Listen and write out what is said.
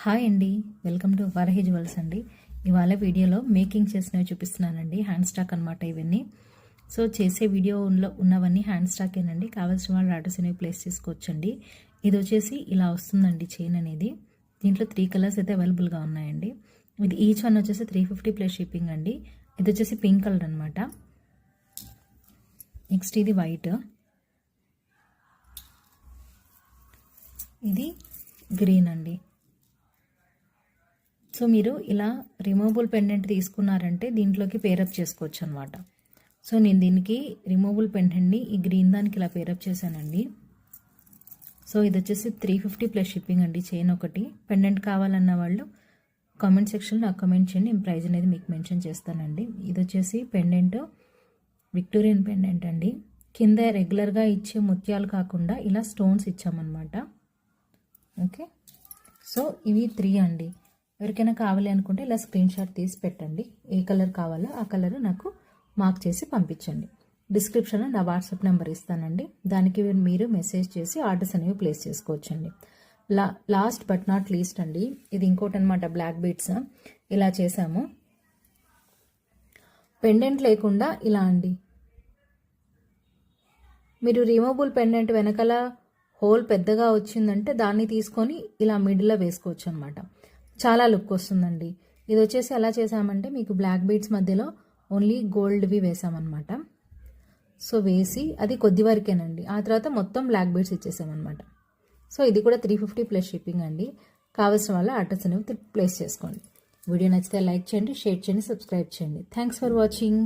Hi అండి, welcome to Varahi jewels అండి. ఇవాళ వీడియోలో మేకింగ్ చేసినవి చూపిస్తున్నానండి. హ్యాండ్ స్టాక్ అనమాట ఇవన్నీ. సో చేసే వీడియోలో ఉన్నవన్నీ హ్యాండ్ స్టాకేనండి. కావాల్సిన వాళ్ళు ఆర్డర్స్ అనేవి ప్లేస్ చేసుకోవచ్చండి. ఇది వచ్చేసి ఇలా వస్తుందండి చైన్ అనేది. దీంట్లో 3 కలర్స్ అయితే అవైలబుల్గా ఉన్నాయండి. ఇది ఈచ్ వన్ వచ్చేసి 350 ప్లస్ షిప్పింగ్ అండి. ఇది వచ్చేసి పింక్ కలర్ అనమాట. నెక్స్ట్ ఇది వైట్, ఇది గ్రీన్ అండి. సో మీరు ఇలా రిమూవబుల్ పెండెంట్ తీసుకున్నారంటే దీంట్లోకి పేరప్ చేసుకోవచ్చు అనమాట. సో నేను దీనికి రిమూవబుల్ పెండెంట్ని ఈ గ్రీన్ దానికి ఇలా పేరప్ చేశానండి. సో ఇది వచ్చేసి 350 ప్లస్ షిప్పింగ్ అండి. చైన్ ఒకటి. పెండెంట్ కావాలన్న వాళ్ళు కామెంట్ సెక్షన్లో నాకు కామెంట్ చేయండి, నేను ప్రైస్ అనేది మీకు మెన్షన్ చేస్తానండి. ఇది వచ్చేసి పెండెంట్ విక్టోరియన్ పెండెంట్ అండి. కింద రెగ్యులర్గా ఇచ్చే ముత్యాలు కాకుండా ఇలా స్టోన్స్ ఇచ్చామన్నమాట. ఓకే, సో ఇవి 3 అండి. ఎవరికైనా కావాలి అనుకుంటే ఇలా స్క్రీన్ షాట్ తీసి పెట్టండి. ఏ కలర్ కావాలో ఆ కలర్ నాకు మార్క్ చేసి పంపించండి. డిస్క్రిప్షన్లో నా వాట్సాప్ నెంబర్ ఇస్తానండి. దానికి మీరు మెసేజ్ చేసి ఆర్డర్స్ అనేవి ప్లేస్ చేసుకోవచ్చండి. లాస్ట్ బట్ నాట్ లీస్ట్ అండి, ఇది ఇంకోటి అనమాట. బ్లాక్ బీడ్స్ ఇలా చేసాము. పెండెంట్ లేకుండా ఇలా అండి. మీరు రిమూవబుల్ పెండెంట్ వెనకాల హోల్ పెద్దగా వచ్చిందంటే దాన్ని తీసుకొని ఇలా మిడిల్లో వేసుకోవచ్చు అనమాట. చాలా లుక్ వస్తుందండి. ఇది వచ్చేసి ఎలా చేసామంటే మీకు బ్లాక్ బీడ్స్ మధ్యలో ఓన్లీ గోల్డ్వి వేసామన్నమాట. సో వేసి అది కొద్ది వరకేనండి. ఆ తర్వాత మొత్తం బ్లాక్ బీడ్స్ ఇచ్చేసామన్నమాట. సో ఇది కూడా 350 ప్లస్ షిప్పింగ్ అండి. కావాల్సిన వాళ్ళ ఆర్డర్స్ అనేవి ప్లేస్ చేసుకోండి. వీడియో నచ్చితే లైక్ చేయండి, షేర్ చేయండి, సబ్స్క్రైబ్ చేయండి. Thanks for watching.